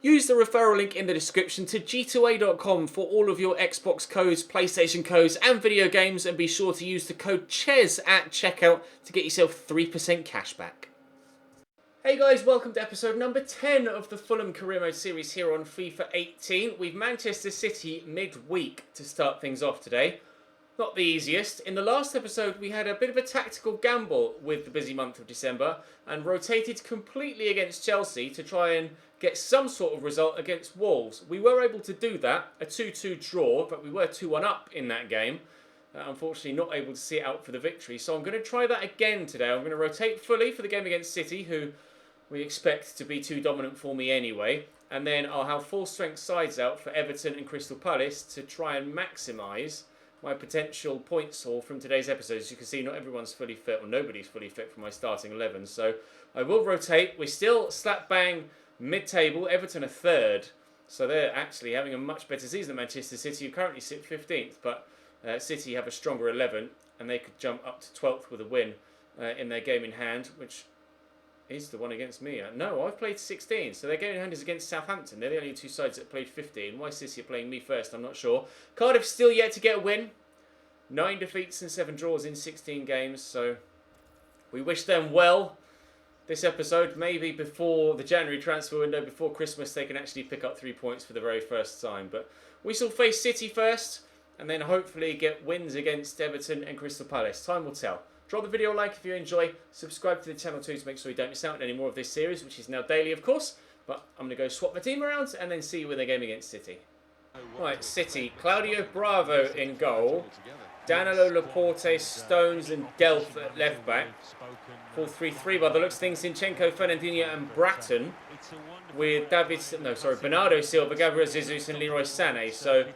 Use the referral link in the description to g2a.com for all of your Xbox codes, PlayStation codes and video games, and be sure to use the code CHES at checkout to get yourself 3% cash back. Hey guys, welcome to episode number 10 of the Fulham Career Mode series here on FIFA 18. We've Manchester City midweek to start things off today. Not the easiest. In the last episode we had a bit of a tactical gamble with the busy month of December and rotated completely against Chelsea to try and get some sort of result against Wolves. We were able to do that, a 2-2 draw, but we were 2-1 up in that game. Unfortunately not able to see it out for the victory. So I'm going to try that again today. I'm going to rotate fully for the game against City, who we expect to be too dominant for me anyway. And then I'll have full strength sides out for Everton and Crystal Palace to try and maximise my potential points haul from today's episode. As you can see, not everyone's fully fit, or nobody's fully fit for my starting 11. So I will rotate. We're still slap bang mid-table. Everton are third. So they're actually having a much better season than Manchester City, who currently sit 15th. But City have a stronger 11, and they could jump up to 12th with a win in their game in hand, which is the one against me. No, I've played 16, so their game in hand is against Southampton. They're the only two sides that have played 15. Why City are playing me first, I'm not sure. Cardiff still yet to get a win. 9 defeats and 7 draws in 16 games, so we wish them well. This episode, maybe before the January transfer window, before Christmas, they can actually pick up 3 points for the very first time. But we shall face City first, and then hopefully get wins against Everton and Crystal Palace. Time will tell. Drop the video a like if you enjoy. Subscribe to the channel too to make sure you don't miss out on any more of this series, which is now daily, of course. But I'm going to go swap my team around and then see you in the game against City. Right, City. Claudio Bravo in goal. Danilo, Laporte, Stones and Delph at left back. 4-3-3 by the looks of things. Zinchenko, Fernandinho and Bratton. With Bernardo Silva, Gabriel Jesus and Leroy Sané. So,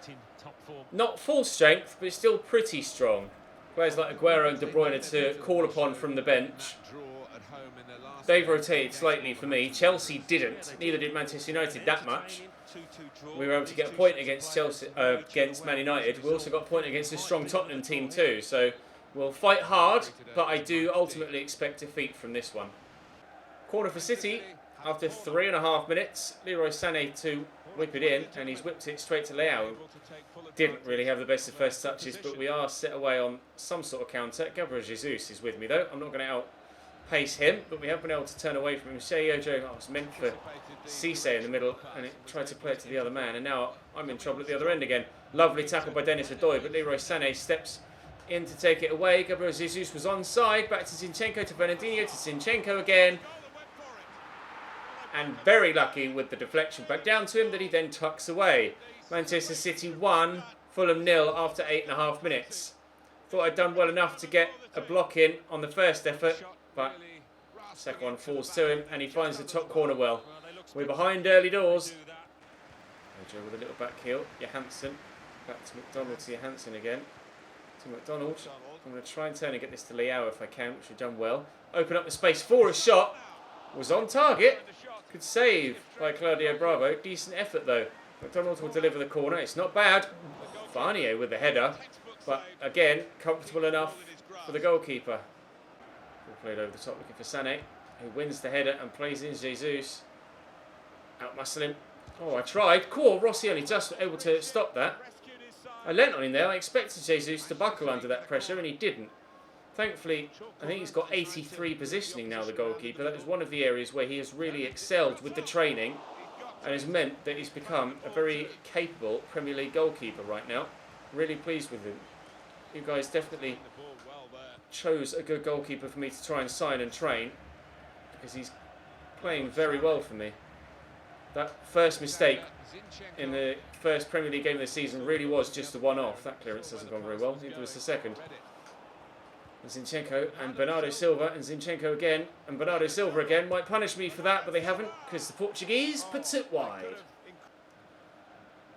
not full strength, but still pretty strong. Players like Aguero and De Bruyne to call upon from the bench. They've rotated slightly for me. Chelsea didn't. Neither did Manchester United that much. We were able to get a point against against Man United. We also got a point against a strong Tottenham team too. So we'll fight hard, but I do ultimately expect defeat from this one. Corner for City after 3.5 minutes. Leroy Sané to whip it in, and he's whipped it straight to Leao. Didn't really have the best of first touches, but we are set away on some sort of counter. Gabriel Jesus is with me though. I'm not going to outpace him, but we have been able to turn away from him. Shea Ojo was meant for Cisse in the middle, and it tried to play it to the other man, and now I'm in trouble at the other end again. Lovely tackle by Denis Odoi, but Leroy Sané steps in to take it away. Gabriel Jesus was onside. Back to Zinchenko, to Fernandinho, to Zinchenko again. And very lucky with the deflection back down to him that he then tucks away. Manchester City 1, Fulham 0 after 8.5 minutes. Thought I'd done well enough to get a block in on the first effort, but the second one falls to him and he finds the top corner well. We're behind early doors. Ojo with a little back heel. Johansson. Back to McDonald to Johansson again. To McDonald. I'm going to try and turn and get this to Leao if I can, which we've done well. Open up the space for a shot. Was on target. Good save by Claudio Bravo. Decent effort though. McDonald will deliver the corner. It's not bad. Varnier with the header. But again, comfortable enough for the goalkeeper. We'll play it over the top looking for Sané, who wins the header and plays in Jesus. Outmuscle him. Oh, I tried. Cool. Rossi only just able to stop that. I leant on him there. I expected Jesus to buckle under that pressure and he didn't. Thankfully, I think he's got 83 positioning now, the goalkeeper. That is one of the areas where he has really excelled with the training and has meant that he's become a very capable Premier League goalkeeper right now. Really pleased with him. You guys definitely chose a good goalkeeper for me to try and sign and train because he's playing very well for me. That first mistake in the first Premier League game of the season really was just a one-off. That clearance hasn't gone very well. Neither was the second. Zinchenko and Bernardo Silva, and Zinchenko again, and Bernardo Silva again. Might punish me for that, but they haven't, because the Portuguese puts it wide.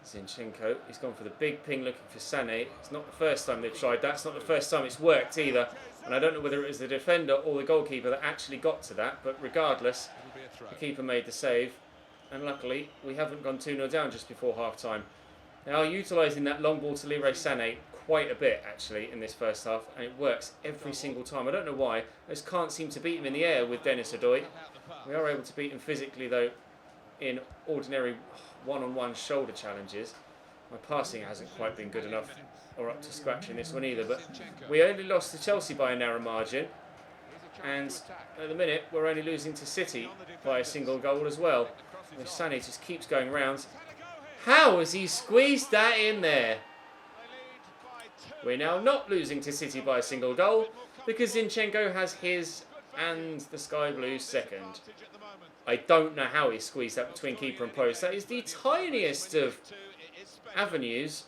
Zinchenko, he's gone for the big ping looking for Sané. It's not the first time they've tried that. It's not the first time it's worked either. And I don't know whether it was the defender or the goalkeeper that actually got to that, but regardless, the keeper made the save. And luckily, we haven't gone 2-0 down just before half-time. They are utilising that long ball to Leroy Sané quite a bit, actually, in this first half, and it works every single time. I don't know why. I just can't seem to beat him in the air with Denis Odoi. We are able to beat him physically, though, in ordinary one-on-one shoulder challenges. My passing hasn't quite been good enough or up to scratch in this one either, but we only lost to Chelsea by a narrow margin, and at the minute we're only losing to City by a single goal as well. And Sané just keeps going round. How has he squeezed that in there? We're now not losing to City by a single goal because Zinchenko has his and the Sky Blues second. I don't know how he squeezed that between keeper and post. That is the tiniest of avenues,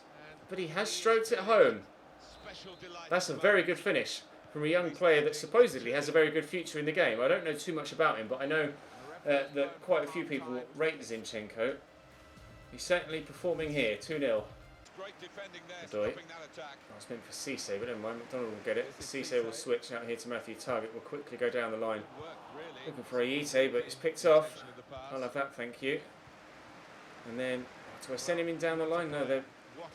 but he has stroked it home. That's a very good finish from a young player that supposedly has a very good future in the game. I don't know too much about him, but I know that quite a few people rate Zinchenko. He's certainly performing here. 2-0. Odoi. It's meant for Cisse, but never mind. McDonald will get it. Cisse will switch out here to Matthew Target. Will quickly go down the line. Looking for Aite, but it's picked off. I'll have that, thank you. And then, do I send him in down the line? No, they're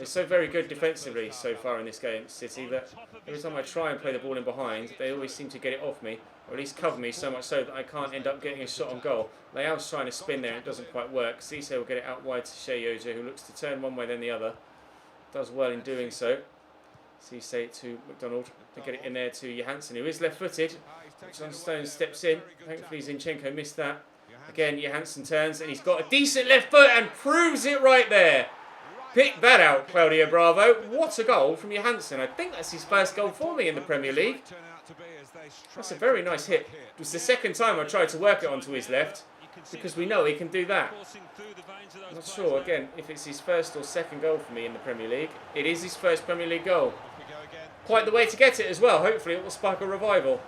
so very good defensively so far in this game, City, that every time I try and play the ball in behind, they always seem to get it off me, or at least cover me so much so that I can't end up getting a shot on goal. Leao's trying to spin there, and it doesn't quite work. Cisse will get it out wide to Sheyoja, who looks to turn one way then the other. Does well in doing so. Cisse to McDonald. They get it in there to Johansson, who is left-footed. John Stone steps in. Thankfully Zinchenko missed that. Again, Johansson turns, and he's got a decent left foot and proves it right there. Pick that out, Claudio Bravo. What a goal from Johansson. I think that's his first goal for me in the Premier League. That's a very nice hit. It was the second time I tried to work it onto his left, because we know he can do that. I'm not sure, again, if it's his first or second goal for me in the Premier League. It is his first Premier League goal. Quite the way to get it as well. Hopefully it will spark a revival.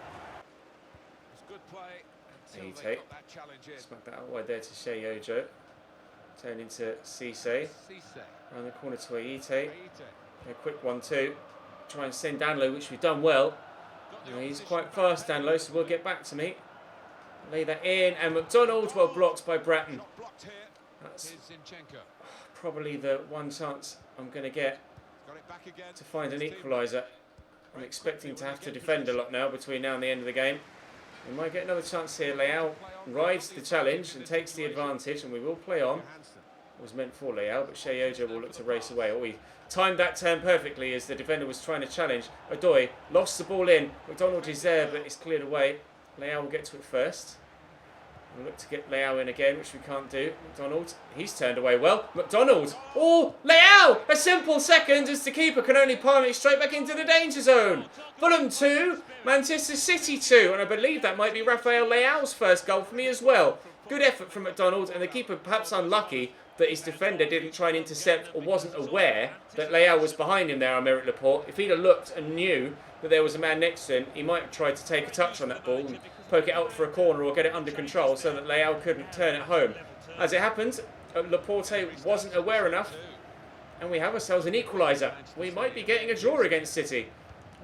Aite. Smack that out wide there to Sheyojo. Turned into Cisse. Around the corner to Aite. A quick 1-2. Try and send Danlo, which we've done well. He's quite fast, Danlo, so we'll get back to me. Lay that in, and McDonald, well blocked by Bratton. That's probably the one chance I'm going to get to find an equaliser. I'm expecting to have to defend a lot now between now and the end of the game. We might get another chance here. Leao rides the challenge and takes the advantage, and we will play on. It was meant for Leao, but Sheyojo will look to race away. Oh, he timed that turn perfectly as the defender was trying to challenge. Odoi lost the ball in. McDonald is there, but it's cleared away. Leao will get to it first. We'll look to get Leao in again, which we can't do. McDonald, he's turned away well. McDonald, oh, Leao! A simple second as the keeper can only palm it straight back into the danger zone. Fulham 2, Manchester City 2, and I believe that might be Rafael Leao's first goal for me as well. Good effort from McDonald, and the keeper perhaps unlucky that his defender didn't try and intercept or wasn't aware that Leao was behind him there on Aymeric Laporte. If he'd have looked and knew that there was a man next to him, he might have tried to take a touch on that ball and poke it out for a corner or get it under control so that Leao couldn't turn it home. As it happened, Laporte wasn't aware enough, and we have ourselves an equaliser. We might be getting a draw against City,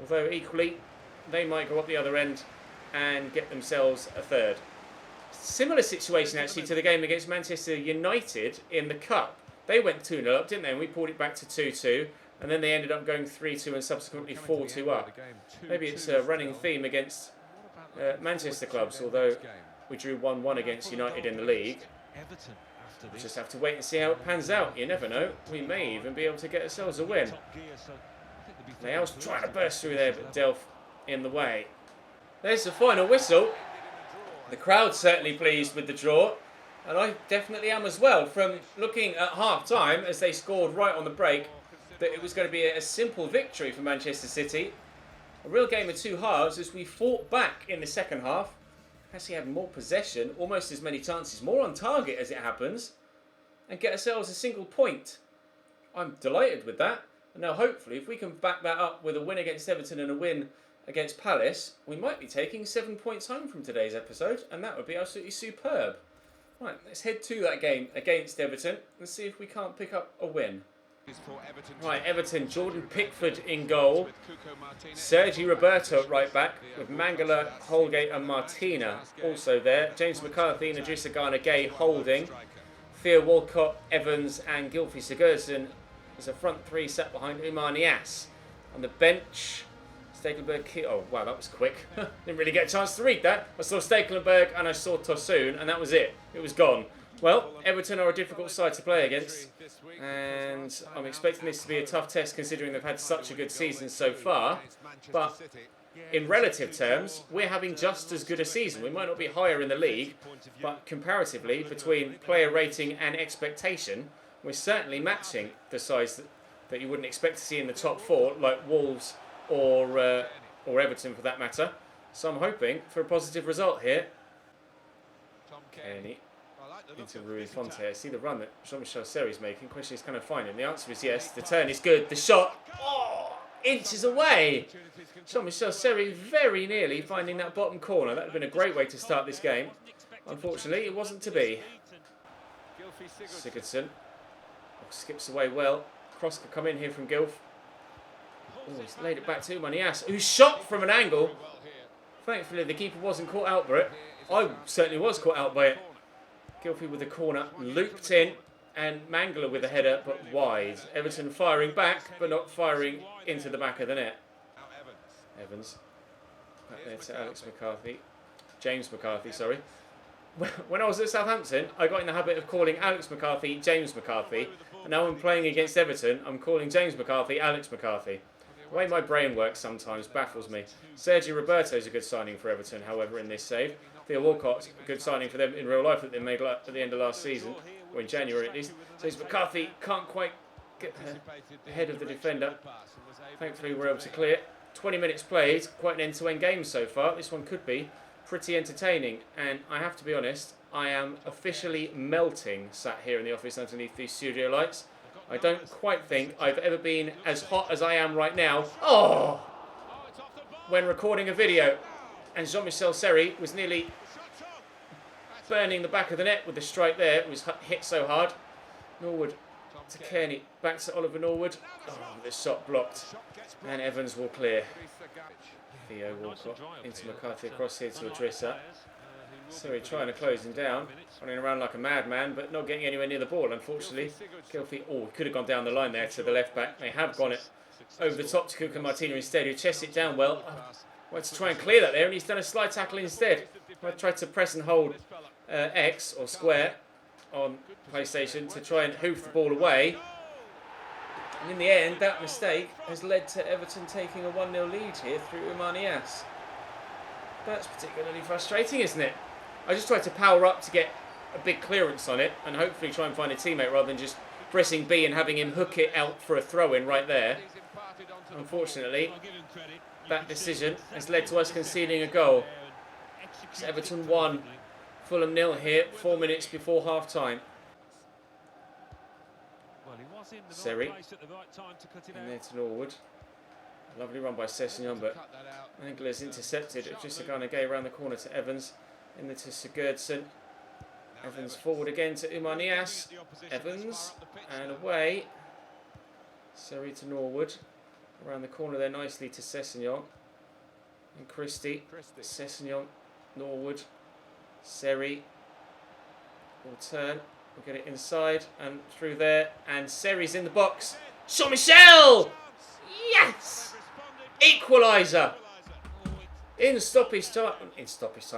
although equally they might go up the other end and get themselves a third. Similar situation actually to the game against Manchester United in the Cup. They went 2-0 up, didn't they? And we pulled it back to 2-2. And then they ended up going 3-2 and subsequently 4-2 up. Maybe it's a running theme against Manchester clubs, although we drew 1-1 against United in the league. We just have to wait and see how it pans out. You never know. We may even be able to get ourselves a win. Leao's trying to burst through there, but Delph in the way. There's the final whistle. The crowd's certainly pleased with the draw, and I definitely am as well. From looking at half-time, as they scored right on the break, that it was going to be a simple victory for Manchester City. A real game of two halves as we fought back in the second half. Actually had more possession, almost as many chances, more on target as it happens, and get ourselves a single point. I'm delighted with that. And now hopefully if we can back that up with a win against Everton and a win against Palace, we might be taking 7 points home from today's episode, and that would be absolutely superb. Right, let's head to that game against Everton and see if we can't pick up a win. Right, Everton, Jordan Pickford in goal. Sergi Roberto at right back, with Mangala, Holgate and Martina also there. James McCarthy and Idrissa Gana-Gueye holding. Theo Walcott, Evans and Gylfi Sigurdsson as a front three sat behind Oumar Niasse. On the bench, Stekelenburg, oh wow, that was quick. Didn't really get a chance to read that. I saw Stekelenburg and I saw Tosun, and that was it. It was gone. Well, Everton are a difficult side to play against, and I'm expecting this to be a tough test considering they've had such a good season so far. But in relative terms, we're having just as good a season. We might not be higher in the league, but comparatively, between player rating and expectation, we're certainly matching the sides that you wouldn't expect to see in the top four, like Wolves or Everton for that matter. So I'm hoping for a positive result here. Kenny into Rui Fonte. See the run that Jean-Michel Séri's making. Question is, can I find him? The answer is yes. The turn is good. The shot, inches away. Jean-Michel Séri very nearly finding that bottom corner. That would have been a great way to start this game. Unfortunately, it wasn't to be. Sigurdsson skips away well. Cross could come in here from Gilf. Oh, he's laid it back to Manias, who shot from an angle. Thankfully, the keeper wasn't caught out by it. I certainly was caught out by it. Gilfie with the corner, looped in, and Mangala with a header, but wide. Everton firing back, but not firing into the back of the net. Evans. Back there to Alex McCarthy. James McCarthy, sorry. When I was at Southampton, I got in the habit of calling Alex McCarthy James McCarthy, and now I'm playing against Everton, I'm calling James McCarthy Alex McCarthy. The way my brain works sometimes baffles me. Sergio Roberto is a good signing for Everton, however, in this save. Theo Walcott, a good signing for them in real life that they made at the end of last season, or in January at least. So McCarthy can't quite get ahead of the defender. Thankfully we're able to clear. 20 minutes played, quite an end-to-end game so far. This one could be pretty entertaining, and I have to be honest, I am officially melting sat here in the office underneath these studio lights. I don't quite think I've ever been as hot as I am right now. Oh! When recording a video, and Jean-Michel Séri was nearly burning the back of the net with the strike there. It was hit so hard. Norwood to Kearney, back to Oliver Norwood. Oh, the shot blocked, and Evans will clear. Theo Walcott into McCarthy across here to Adrissa. Séri trying to close him down, running around like a madman, but not getting anywhere near the ball, unfortunately. Gilfie, could have gone down the line there to the left back. They have gone it over the top to Cuca Martina instead, who chests it down well. Went to try and clear that there, and he's done a slide tackle instead. I tried to press and hold X, or square, on PlayStation to try and hoof the ball away. And in the end, that mistake has led to Everton taking a 1-0 lead here through Umanias. That's particularly frustrating, isn't it? I just tried to power up to get a big clearance on it and hopefully try and find a teammate rather than just pressing B and having him hook it out for a throw-in right there. Unfortunately, that decision has led to us conceding a goal. It's Everton 1, Fulham 0 here, 4 minutes before half-time. Séri, in there to Norwood. Lovely run by Sessegnon, but Angler's intercepted. Just a gay around the corner to Evans. In there to Sigurdsson. Evans forward again to Umanias. Evans, and away. Séri to Norwood. Around the corner there nicely to Sessegnon. And Christie. Sessegnon, Norwood. Séri will turn. We'll get it inside and through there. And Seri's in the box. Jean-Michel! Yes! Equaliser! In stoppage time.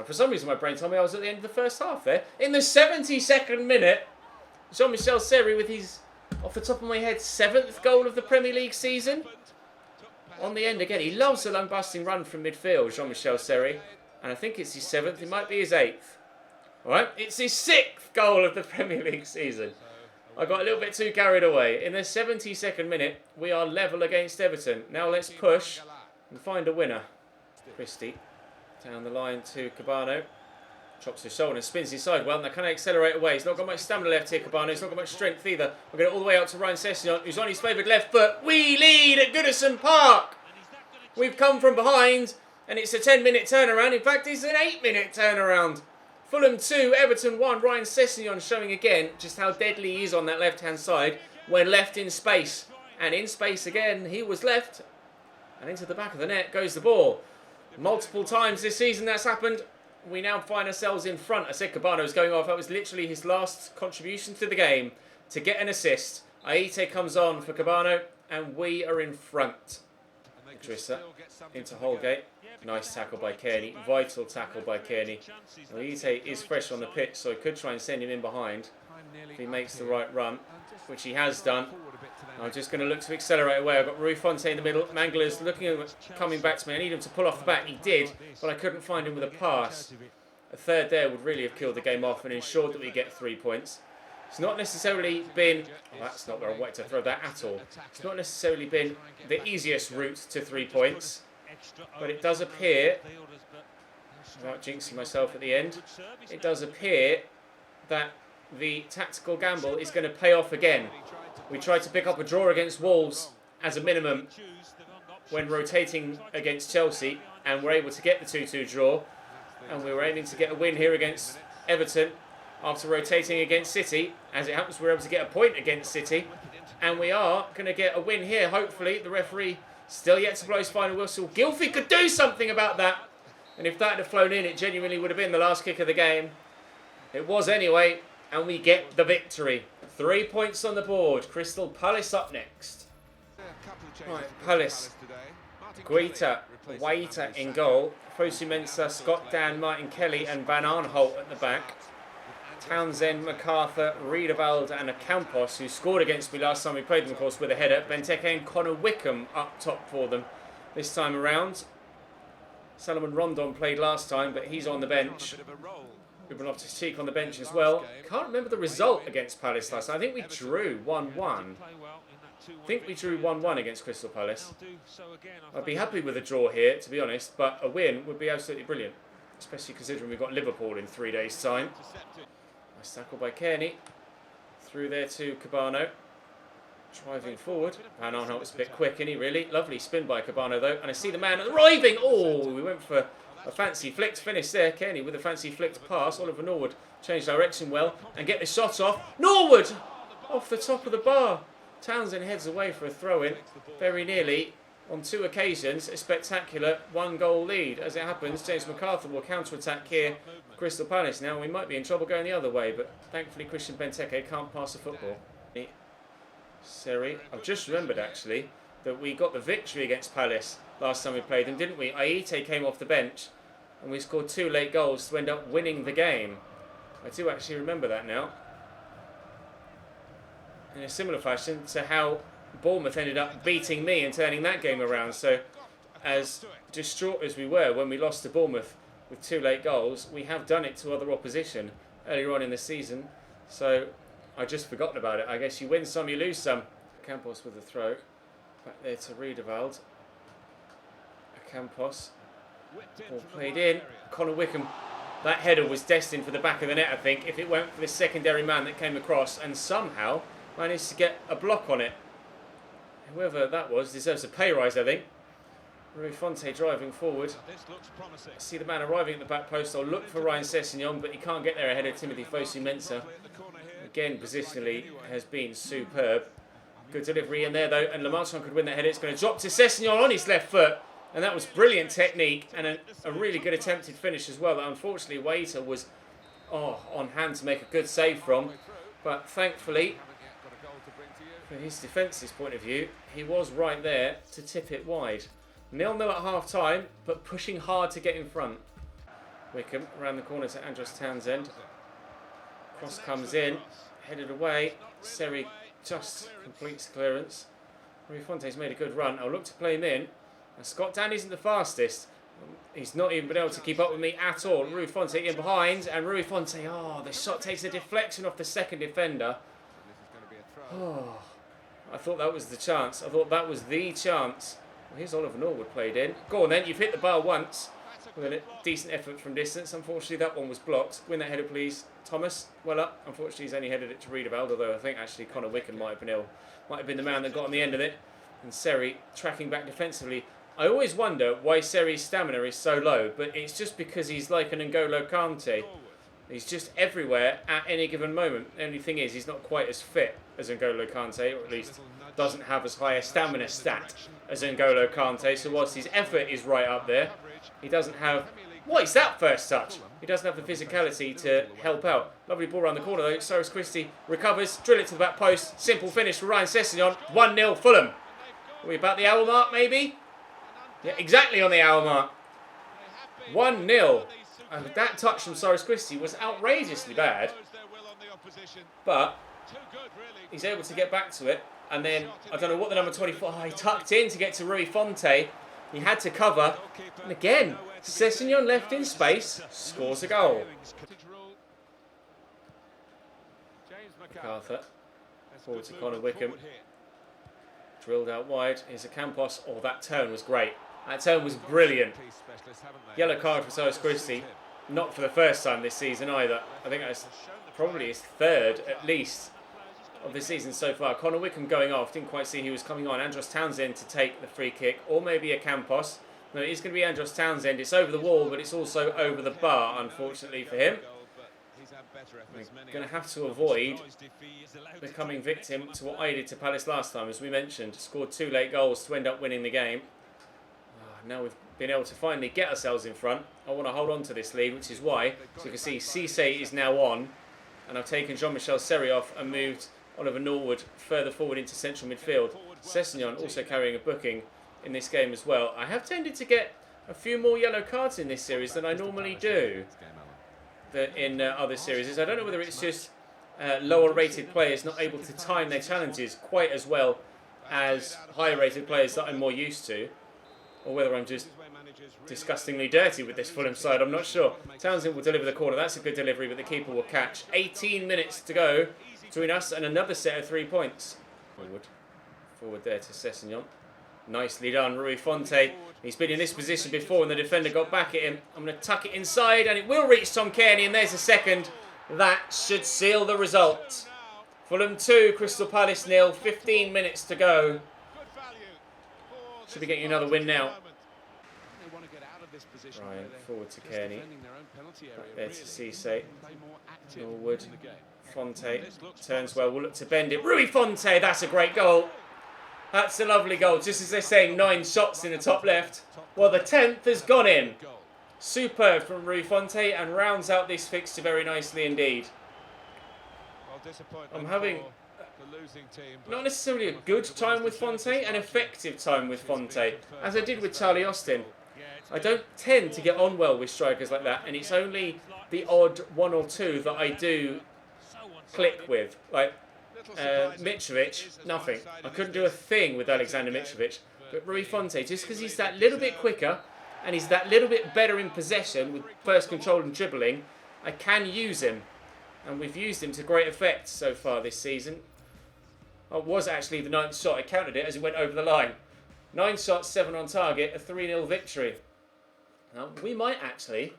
For some reason my brain told me I was at the end of the first half there. In the 72nd minute, Jean-Michel Séri with his, off the top of my head, 7th goal of the Premier League season. On the end again. He loves a lung-busting run from midfield, Jean-Michel Séri. And I think it's his 7th. It might be his 8th. Alright, it's his 6th goal of the Premier League season. I got a little bit too carried away. In the 72nd minute, we are level against Everton. Now let's push and find a winner. Christie down the line to Cabano. Chops his shoulder and spins inside well, and they kind of accelerate away. He's not got much stamina left here, Cabano. He's not got much strength either. We'll get it all the way out to Ryan Sessegnon, who's on his favoured left foot. We lead at Goodison Park. We've come from behind, and it's a 10-minute turnaround. In fact, it's an 8-minute turnaround. Fulham 2, Everton 1. Ryan Sessegnon showing again just how deadly he is on that left-hand side when left in space. And in space again, he was left. And into the back of the net goes the ball. Multiple times this season that's happened. We now find ourselves in front. I said Cabano was going off. That was literally his last contribution to the game to get an assist. Aite comes on for Cabano, and we are in front. Drissa into Holgate. Nice tackle by Kearney. Vital tackle by Kearney. Ite is fresh on the pitch, so I could try and send him in behind if he makes the right run, which he has done. I'm just going to look to accelerate away. I've got Rui Fonte in the middle. Mangler's looking at coming back to me. I need him to pull off the back. He did, but I couldn't find him with a pass. A third there would really have killed the game off and ensured that we get 3 points. It's not necessarily been... Oh, that's not where I wanted to throw that at all. It's not necessarily been the easiest route to 3 points, but it does appear, without jinxing myself at the end, it does appear that the tactical gamble is going to pay off again. We tried to pick up a draw against Wolves as a minimum when rotating against Chelsea, and were able to get the 2-2 draw. And we were aiming to get a win here against Everton after rotating against City. As it happens, we were able to get a point against City. And we are going to get a win here, hopefully. The referee still yet to blow his final whistle. Gylfi could do something about that. And if that had flown in, it genuinely would have been the last kick of the game. It was anyway, and we get the victory. 3 points on the board. Crystal Palace up next. Right, Palace. Guaita, Waita in goal. Fosu Mensah, Scott Dan, Martin Kelly and Van Arnholt at the back. Townsend, MacArthur, Riedewald and Campos, who scored against me last time we played them, of course, with a header. Benteke and Connor Wickham up top for them this time around. Salomon Rondon played last time, but he's on the bench. Ruben Loftus-Cheek on the bench as well. Can't remember the result against Palace last time. I think we drew 1-1. I think we drew 1-1 against Crystal Palace. I'd be happy with a draw here, to be honest, but a win would be absolutely brilliant, especially considering we've got Liverpool in 3 days' time. Nice tackle by Kearney. Through there to Cabano. Driving forward. Van Arnholt's a bit quick, isn't he, really? Lovely spin by Cabano, though. And I see the man arriving. Oh, we went for a fancy flicked finish there. Kearney with a fancy flicked pass. Oliver Norwood changed direction well and get the shot off. Norwood! Off the top of the bar. Townsend heads away for a throw-in. Very nearly, on 2 occasions, a spectacular 1-goal lead. As it happens, James MacArthur will counter-attack here for Crystal Palace. Now we might be in trouble going the other way, but thankfully Christian Benteke can't pass the football. Seri, I've just remembered actually that we got the victory against Palace last time we played them, didn't we? Aite came off the bench and we scored 2 late goals to end up winning the game. I do actually remember that now. In a similar fashion to how Bournemouth ended up beating me and turning that game around. So as distraught as we were when we lost to Bournemouth with 2 late goals, we have done it to other opposition earlier on in the season. So I just forgotten about it. I guess you win some, you lose some. Campos with the throw. Back there to Riedewald. Campos. All played in. Connor Wickham. That header was destined for the back of the net, I think, if it went for the secondary man that came across and somehow managed to get a block on it. Whoever that was deserves a pay rise, I think. Rui Fonte driving forward. I see the man arriving at the back post. I'll look for Ryan Sessegnon, but he can't get there ahead of Timothy Fosu Mensah. Again, positionally, has been superb. Good delivery in there, though, and Lamarchand could win that header. It's going to drop to Sessegnon on his left foot, and that was brilliant technique and a really good attempted finish as well, that unfortunately Waiter was on hand to make a good save from. But thankfully, from his defence's point of view, he was right there to tip it wide. 0-0 at half-time, but pushing hard to get in front. Wickham around the corner to Andros Townsend. Cross comes in, headed away. Seri just completes clearance. Rui Fonte's made a good run. I'll look to play him in. And Scott Dan isn't the fastest. He's not even been able to keep up with me at all. Rui Fonte in behind, and Rui Fonte, the shot takes a deflection off the second defender. I thought that was the chance. I thought that was the chance. Well, here's Oliver Norwood played in. Go on then, you've hit the bar once with a decent effort from distance. Unfortunately, that one was blocked. Win that header, please. Thomas, well up. Unfortunately, he's only headed it to Riedewald, although I think actually Connor Wickham might have been the man that got on the end of it. And Seri tracking back defensively. I always wonder why Seri's stamina is so low, but it's just because he's like an N'Golo Kante. He's just everywhere at any given moment. The only thing is, he's not quite as fit as N'Golo Kante, or at least doesn't have as high a stamina stat as N'Golo Kante. So whilst his effort is right up there, he doesn't have... What is that first touch? He doesn't have the physicality to help out. Lovely ball around the corner though. Cyrus Christie recovers, drill it to the back post. Simple finish for Ryan Sessegnon. 1-0 Fulham. Are we about the hour mark maybe? Yeah, exactly on the hour mark. 1-0. And that touch from Cyrus Christie was outrageously bad. But he's able to get back to it. And then, I don't know what the number 24... Oh, he tucked in to get to Rui Fonte. He had to cover. And again, Sessegnon left in space. Scores a goal. MacArthur. Forward to Connor Wickham. Drilled out wide. Here's a Campos. Oh, that turn was great. That turn was brilliant. Yellow card for Cyrus Christie. Not for the first time this season either. I think that's probably his third, at least, of the season so far. Connor Wickham going off. Didn't quite see who was coming on. Andros Townsend to take the free kick. Or maybe a Campos. No, it is going to be Andros Townsend. It's over the wall, but it's also over the bar, unfortunately for him. We're going to have to avoid becoming victim to what I did to Palace last time, as we mentioned. Scored 2 late goals to end up winning the game. Now we've been able to finally get ourselves in front. I want to hold on to this lead, which is why, as you can see, Cisse is now on. And I've taken Jean-Michel Seri off and moved Oliver Norwood further forward into central midfield. Sessegnon also carrying a booking in this game as well. I have tended to get a few more yellow cards in this series than I normally do in other series. I don't know whether it's just lower rated players not able to time their challenges quite as well as higher rated players that I'm more used to, or whether I'm just disgustingly dirty with this Fulham side. I'm not sure. Townsend will deliver the corner. That's a good delivery, but the keeper will catch. 18 minutes to go between us and another set of 3 points. Forward there to Sessegnon. Nicely done, Rui Fonte. He's been in this position before and the defender got back at him. I'm going to tuck it inside and it will reach Tom Cairney, and there's a second. That should seal the result. Fulham 2, Crystal Palace 0. 15 minutes to go. Should be getting another win now. Ryan forward to Cairney. Back there to Cisse. Norwood. Fonte turns well. We'll look to bend it. Rui Fonte, that's a great goal. That's a lovely goal. Just as they're saying, 9 shots in the top left. Well, the 10th has gone in. Superb from Rui Fonte and rounds out this fixture very nicely indeed. I'm having not necessarily a good time with Fonte, an effective time with Fonte, as I did with Charlie Austin. I don't tend to get on well with strikers like that, and it's only the odd 1 or 2 that I do click with. Like Mitrovic, nothing. I couldn't do a thing with Alexander Mitrovic. But Rui Fonte, just because he's that little bit quicker and he's that little bit better in possession with first control and dribbling, I can use him. And we've used him to great effect so far this season. It was actually the 9th shot. I counted it as it went over the line. 9 shots, 7 on target, a 3-0 victory. Now, we might actually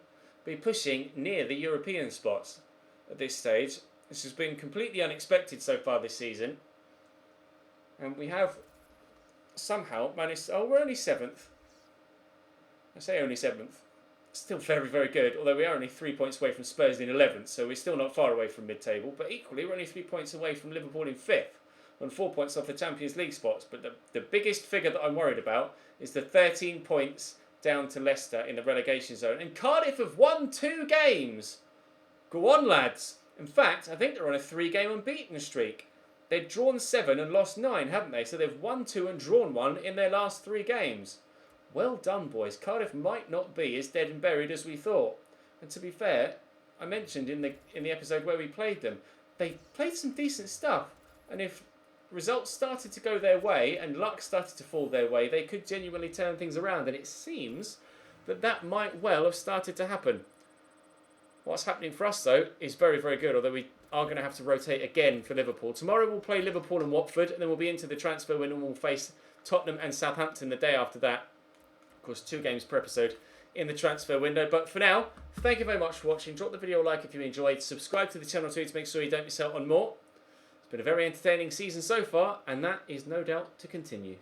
be pushing near the European spots at this stage. This has been completely unexpected so far this season. And we have somehow managed... Oh, we're only 7th. I say only 7th. Still very, very good. Although we are only 3 points away from Spurs in 11th. So we're still not far away from mid-table. But equally, we're only 3 points away from Liverpool in 5th. And 4 points off the Champions League spots. But the biggest figure that I'm worried about is the 13 points down to Leicester in the relegation zone. And Cardiff have won 2 games. Go on, lads. In fact, I think they're on a 3-game unbeaten streak. They've drawn 7 and lost 9, haven't they? So they've won 2 and drawn 1 in their last 3 games. Well done, boys. Cardiff might not be as dead and buried as we thought. And to be fair, I mentioned in the episode where we played them, they played some decent stuff. And if results started to go their way and luck started to fall their way, they could genuinely turn things around. And it seems that might well have started to happen. What's happening for us, though, is very, very good, although we are going to have to rotate again for Liverpool. Tomorrow we'll play Liverpool and Watford, and then we'll be into the transfer window and we'll face Tottenham and Southampton the day after that. Of course, 2 games per episode in the transfer window. But for now, thank you very much for watching. Drop the video a like if you enjoyed. Subscribe to the channel too to make sure you don't miss out on more. It's been a very entertaining season so far, and that is no doubt to continue.